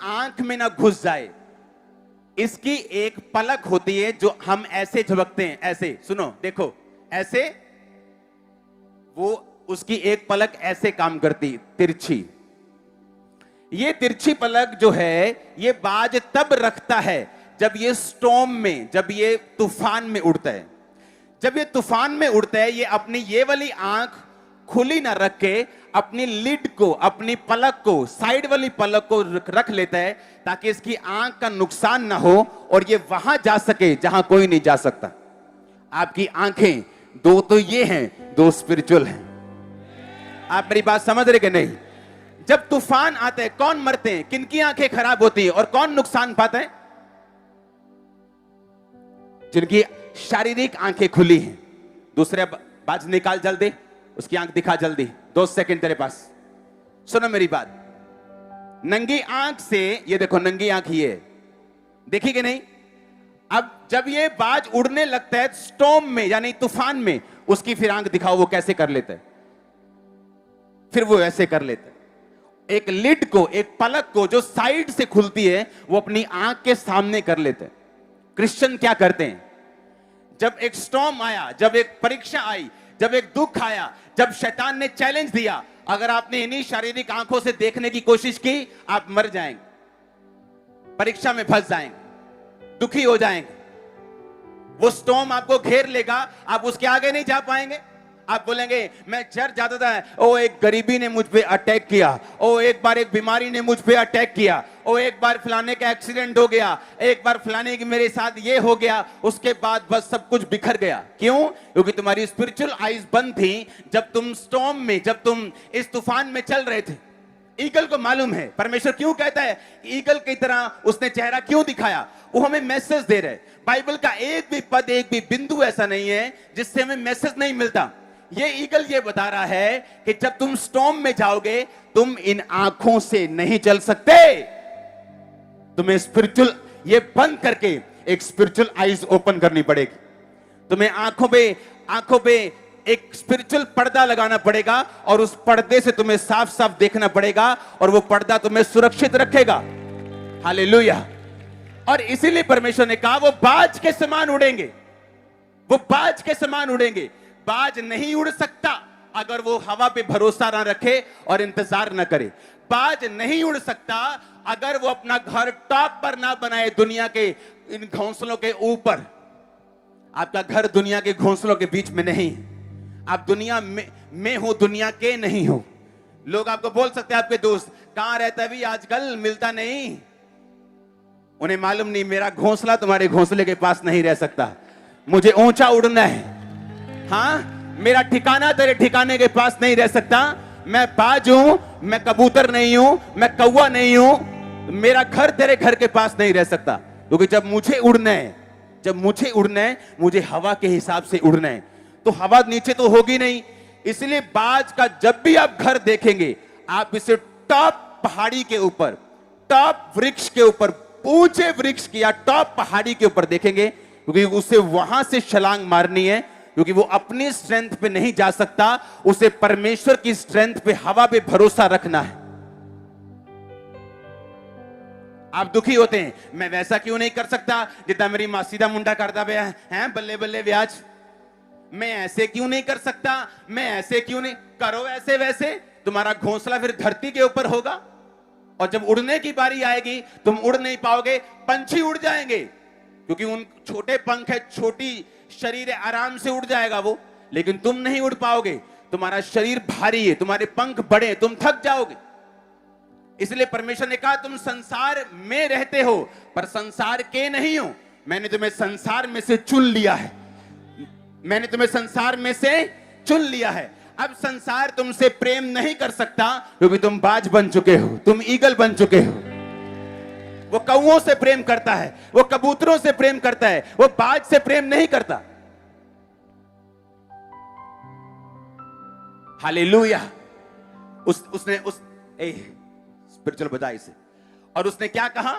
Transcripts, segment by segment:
आंख में ना घुस जाए। इसकी एक पलक होती है जो हम ऐसे झपकते हैं, ऐसे, सुनो देखो, ऐसे, वो उसकी एक पलक ऐसे काम करती, तिरछी। ये तिरछी पलक जो है ये बाज तब रखता है जब ये स्टॉर्म में, जब ये तूफान में उड़ता है। जब ये तूफान में उड़ता है, ये अपनी ये वाली आंख खुली ना रख के अपनी लिड को, अपनी पलक को, साइड वाली पलक को रख लेता है ताकि इसकी आंख का नुकसान ना हो और ये वहां जा सके जहां कोई नहीं जा सकता। आपकी आंखें दो तो ये हैं, दो स्पिरिचुअल हैं। आप मेरी बात समझ रहे कि नहीं? जब तूफान आते हैं कौन मरते हैं, किनकी आंखें खराब होती हैं और कौन नुकसान पाते हैं? जिनकी शारीरिक आंखें खुली हैं। दूसरे बाज निकाल जल्दी, उसकी आंख दिखा जल्दी, 2 सेकंड तेरे पास। सुनो मेरी बात, नंगी आंख से, ये देखो नंगी आंख ये देखी कि नहीं? अब जब ये बाज उड़ने लगता है स्टॉर्म में यानी तूफान में, उसकी फिर आंख दिखाओ वो कैसे कर लेता है। फिर वो ऐसे कर लेता है। एक लिड को, एक पलक को जो साइड से खुलती है वो अपनी आंख के सामने कर लेते हैं। क्रिश्चियन क्या करते हैं? जब एक स्टॉर्म आया, जब एक परीक्षा आई, जब एक दुख आया, जब शैतान ने चैलेंज दिया, अगर आपने इन्हीं शारीरिक आंखों से देखने की कोशिश की, आप मर जाएंगे, परीक्षा में फंस जाएंगे, दुखी हो जाएंगे। वो स्टॉर्म आपको घेर लेगा, आप उसके आगे नहीं जा पाएंगे। आप बोलेंगे मैं चर्च जाता था, ओ एक गरीबी ने मुझ पे अटैक किया, ओ एक बार एक बीमारी ने मुझ पे अटैक किया, ओ एक बार फलाने का एक्सीडेंट हो गया, एक बार फलाने की मेरे साथ ये हो गया, उसके बाद बस सब कुछ बिखर गया। क्यों? क्योंकि तुम्हारी स्पिरिचुअल आईज बंद थी जब तुम स्टॉर्म में, जब तुम इस तूफान में चल रहे थे। ईगल को मालूम है परमेश्वर क्यों कहता है ईगल की तरह उसने चेहरा क्यों दिखाया। वो हमें मैसेज दे रहे। बाइबल का एक भी पद, एक भी बिंदु ऐसा नहीं है जिससे हमें मैसेज नहीं मिलता। ये ईगल ये बता रहा है कि जब तुम स्टॉर्म में जाओगे, तुम इन आंखों से नहीं चल सकते। तुम्हें स्पिरिचुअल ये बंद करके एक स्पिरिचुअल आईज ओपन करनी पड़ेगी। तुम्हें आंखों पे एक स्पिरिचुअल पर्दा लगाना पड़ेगा और उस पर्दे से तुम्हें साफ साफ देखना पड़ेगा और वो पर्दा तुम्हें सुरक्षित रखेगा। हालेलुया। और इसीलिए परमेश्वर ने कहा वो बाज के समान उड़ेंगे, वो बाज के समान उड़ेंगे। बाज नहीं उड़ सकता अगर वो हवा पे भरोसा ना रखे और इंतजार ना करे। बाज नहीं उड़ सकता अगर वो अपना घर टॉप पर ना बनाए, दुनिया के इन घोंसलों के ऊपर। आपका घर दुनिया के घोंसलों के बीच में नहीं। आप दुनिया में हो, दुनिया के नहीं हो। लोग आपको बोल सकते हैं, आपके दोस्त कहां रहता है भी आजकल, मिलता नहीं। उन्हें मालूम नहीं मेरा घोंसला तुम्हारे घोंसले के पास नहीं रह सकता। मुझे ऊंचा उड़ना है। हाँ, मेरा ठिकाना तेरे ठिकाने के पास नहीं रह सकता। मैं बाज हूं, मैं कबूतर नहीं हूं, मैं कौवा नहीं हूं। मेरा घर तेरे घर के पास नहीं रह सकता, क्योंकि जब मुझे उड़ना है, जब मुझे उड़ना है, मुझे हवा के हिसाब से उड़ना है। तो हवा नीचे तो होगी नहीं। इसलिए बाज का जब भी आप घर देखेंगे, आप इसे टॉप पहाड़ी के ऊपर, टॉप वृक्ष के ऊपर, ऊंचे वृक्ष की या टॉप पहाड़ी के ऊपर देखेंगे, क्योंकि उसे वहां से छलांग मारनी है। क्योंकि वो अपनी स्ट्रेंथ पे नहीं जा सकता, उसे परमेश्वर की स्ट्रेंथ पे, हवा पे भरोसा रखना है। आप दुखी होते हैं, मैं वैसा क्यों नहीं कर सकता जितना मेरी मां सीधा मुंडा करता गया है, बल्ले बल्ले ब्याज। मैं ऐसे क्यों नहीं कर सकता, मैं ऐसे क्यों नहीं करो, ऐसे वैसे। तुम्हारा घोंसला फिर धरती के ऊपर होगा और जब उड़ने की बारी आएगी तुम उड़ नहीं पाओगे। पंछी उड़ जाएंगे क्योंकि उन छोटे पंख है, छोटी शरीर है, आराम से उड़ जाएगा वो, लेकिन तुम नहीं उड़ पाओगे। तुम्हारा शरीर भारी है, तुम्हारे पंख बड़े, तुम थक जाओगे। इसलिए परमेश्वर ने कहा तुम संसार में रहते हो पर संसार के नहीं हो। मैंने तुम्हें संसार में से चुन लिया है, मैंने तुम्हें संसार में से चुन लिया है। अब संसार तुमसे प्रेम नहीं कर सकता क्योंकि तुम बाज बन चुके हो, तुम ईगल बन चुके हो। वो कौओं से प्रेम करता है, वो कबूतरों से प्रेम करता है, वो बाज से प्रेम नहीं करता। हालेलुया। उसने स्पिरिचुअल बजाई से, और उसने क्या कहा,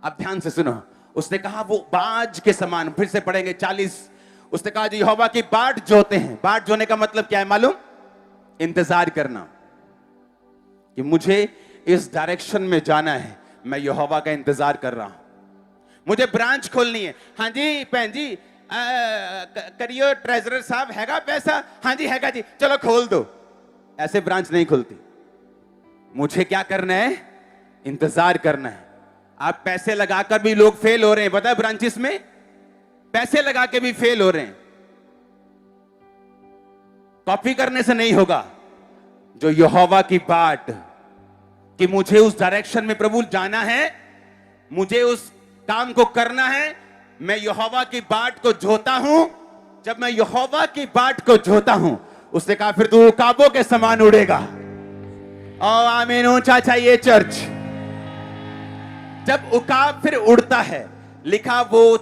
अब ध्यान से सुनो। उसने कहा वो बाज के समान, फिर से पढ़ेंगे 40। उसने कहा यहोवा की बाट जोते हैं। बाट जोने का मतलब क्या है मालूम? इंतजार करना कि मुझे इस डायरेक्शन में जाना है, मैं यहोवा का इंतजार कर रहा हूं। मुझे ब्रांच खोलनी है। हाँ जी भैन जी, करियो ट्रेजरर साहब, हैगा पैसा? हाँ जी हैगा जी, चलो खोल दो। ऐसे ब्रांच नहीं खुलती। मुझे क्या करना है? इंतजार करना है। आप पैसे लगाकर भी लोग फेल हो रहे हैं, पता है? ब्रांचेस में पैसे लगा के भी फेल हो रहे हैं। कॉपी करने से नहीं होगा। जो यहोवा की बाट कि मुझे उस डायरेक्शन में प्रभु जाना है, मुझे उस काम को करना है, मैं यहोवा की बाट को जोता हूं। जब मैं यहोवा की बाट को जोता हूं, उसने कहा फिर तू उकाबों के समान उड़ेगा। और आमीन, ऊंचा चाहिए चर्च। जब उकाब फिर उड़ता है, लिखा वो